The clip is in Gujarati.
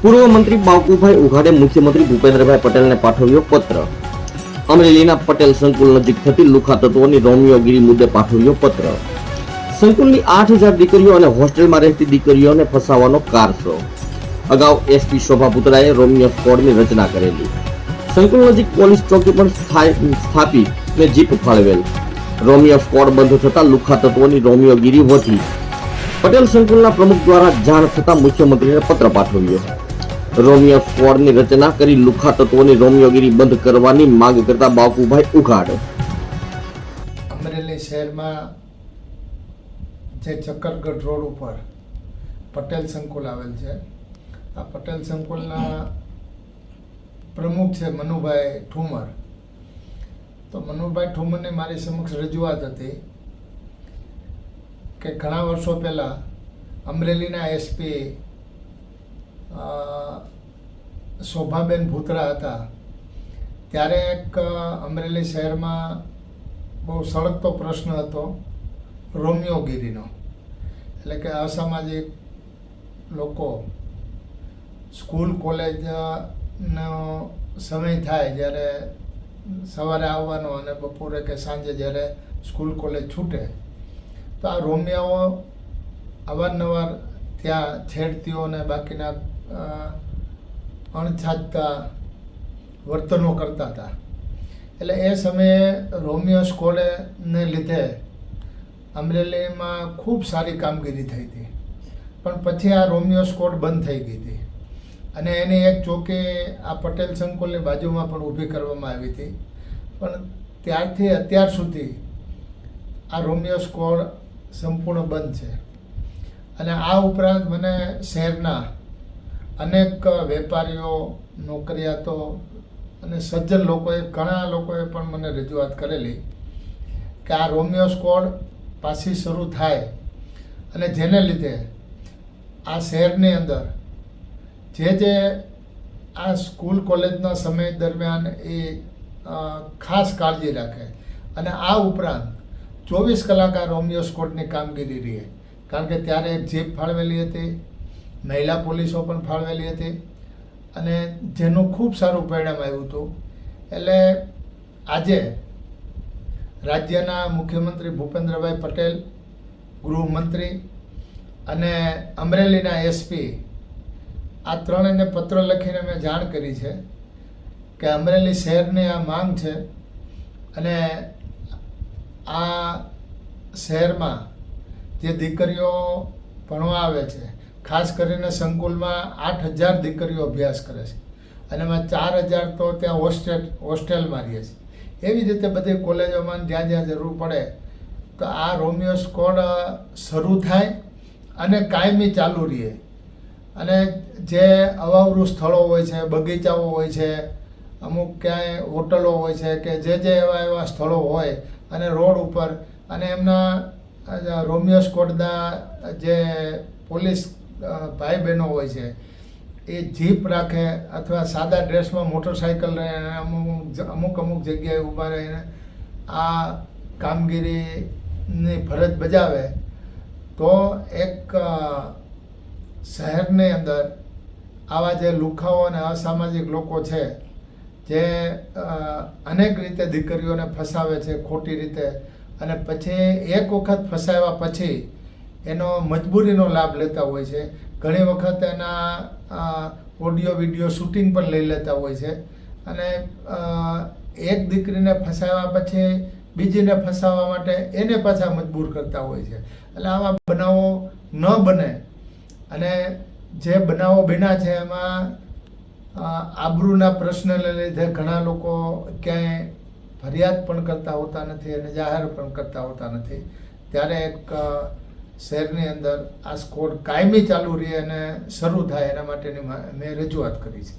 પૂર્વ મંત્રી બાવકુભાઈ ઉઘાડે મુખ્યમંત્રી ભૂપેન્દ્રભાઈ પટેલને પાઠવ્યો પત્ર। અમરેલીના પટેલ સંકુલ નજીક થતી લુખા તત્વોની રોમિયોગીરી મુદ્દે પાઠવ્યો પત્ર। સંકુલની 8000 દીકરીઓ અને હોસ્ટેલમાં રહેતી દીકરીઓને ફસાવવાનો કારસો। અગાઉ એસપી શોભા પુતળાએ રોમિયો સ્ક્વોડની રચના કરેલી। સંકુલ નજીક પોલીસ ચોકી પણ સ્થાપી ને જીપ ફાળવેલ। રોમિયો સ્ક્વોડ બંધ થતા લુખા તત્વોની રોમિયોગીરી વધી। પટેલ સંકુલના પ્રમુખ દ્વારા જાણ થતા મુખ્યમંત્રીને પત્ર પાઠવ્યો। રોમિયો સ્ક્વોડની રચના કરી લુખા તત્વોની રોમિયોગીરી બંધ કરવાની માંગ કરતા બાવકુભાઈ ઉઘાડ। અમરેલી શહેરમાં જે ચક્કરગઢ રોડ ઉપર પટેલ સંકુલ આવેલ છે, આ પટેલ સંકુલના પ્રમુખ છે મનુભાઈ ઠુમર। તો મનુભાઈ ઠુમરની મારી સમક્ષ રજૂઆત હતી કે ઘણા વર્ષો પહેલાં અમરેલીના એસપી શોભાબેન ભૂતરા હતા, ત્યારે એક અમરેલી શહેરમાં બહુ સળગતો પ્રશ્ન હતો રોમિયોગીરીનો। એટલે કે અસામાજિક લોકો સ્કૂલ કોલેજનો સમય થાય જ્યારે સવારે આવવાનો અને બપોરે કે સાંજે જ્યારે સ્કૂલ કોલેજ છૂટે તો આ રોમિયાઓ અવારનવાર ત્યાં છેડતીઓ અને બાકીના અણછાજતા વર્તનો કરતા હતા। એટલે એ સમયે રોમિયો સ્ક્વોડને લીધે અમરેલીમાં ખૂબ સારી કામગીરી થઈ હતી, પણ પછી આ રોમિયો સ્ક્વોડ બંધ થઈ ગઈ હતી અને એની એક ચોકી આ પટેલ સંકુલની બાજુમાં પણ ઊભી કરવામાં આવી હતી। પણ ત્યારથી અત્યાર સુધી આ રોમિયો સ્ક્વોડ સંપૂર્ણ બંધ છે। અને આ ઉપરાંત મને શહેરના અનેક વેપારીઓ, નોકરિયાતો અને સજ્જન લોકોએ, ઘણા લોકોએ પણ મને રજૂઆત કરેલી કે આ રોમિયો સ્ક્વોડ પાછી શરૂ થાય અને જેને લીધે આ શહેરની અંદર જે આ સ્કૂલ કોલેજના સમય દરમિયાન એ ખાસ કાળજી રાખે અને આ ઉપરાંત 24 કલાક આ રોમિયો સ્ક્વોડની કામગીરી રહે। કારણ કે ત્યારે એક જીપ ફાળવેલી હતી, મહિલા પોલીસો પણ ફાળવેલી હતી અને જેનું ખૂબ સારું પરિણામ આવ્યું હતું। એટલે આજે રાજ્યના મુખ્યમંત્રી ભૂપેન્દ્રભાઈ પટેલ, ગૃહમંત્રી અને અમરેલીના એસપી આ ત્રણેયને પત્ર લખીને મેં જાણ કરી છે કે અમરેલી શહેરની આ માંગ છે અને આ શહેરમાં જે દીકરીઓ ભણવા આવે છે, ખાસ કરીને સંકુલમાં 8000 દીકરીઓ અભ્યાસ કરે છે અને એમાં 4000 તો ત્યાં હોસ્ટેલમાં રહે છે। એવી જ રીતે બધી કોલેજોમાં જ્યાં જ્યાં જરૂર પડે તો આ રોમિયો સ્ક્વોડ શરૂ થાય અને કાયમી ચાલુ રહે। અને જે અવાવરું સ્થળો હોય છે, બગીચાઓ હોય છે, અમુક ક્યાંય હોટલો હોય છે કે જે એવા સ્થળો હોય અને રોડ ઉપર અને એમના રોમિયો સ્ક્વોડના જે પોલીસ ભાઈ બહેનો હોય છે એ જીપ રાખે અથવા સાદા ડ્રેસમાં મોટરસાઇકલ રહે અને અમુક જગ્યાએ ઊભા રહીને આ કામગીરીની ફરજ બજાવે તો એક શહેરની અંદર આવા જે લુખાઓ અને અસામાજિક લોકો છે જે અનેક રીતે દીકરીઓને ફસાવે છે ખોટી રીતે અને પછી એક વખત ફસાવ્યા પછી એનો મજબૂરીનો લાભ લેતા હોય છે। ઘણી વખત એના ઓડિયો વિડીયો શૂટિંગ પણ લઈ લેતા હોય છે અને એક દીકરીને ફસાવ્યા પછી બીજીને ફસાવવા માટે એને પાછા મજબૂર કરતા હોય છે। એટલે આવા બનાવો ન બને અને જે બનાવો બન્યા છે એમાં આબરૂના પ્રશ્નને લીધે ઘણા લોકો ક્યાંય ફરિયાદ પણ કરતા હોતા નથી અને જાહેર પણ કરતા હોતા નથી। ત્યારે એક શહેરની અંદર આ સ્ક્વોડ કાયમી ચાલુ રહે અને શરૂ થાય એના માટેની મેં રજૂઆત કરી છે।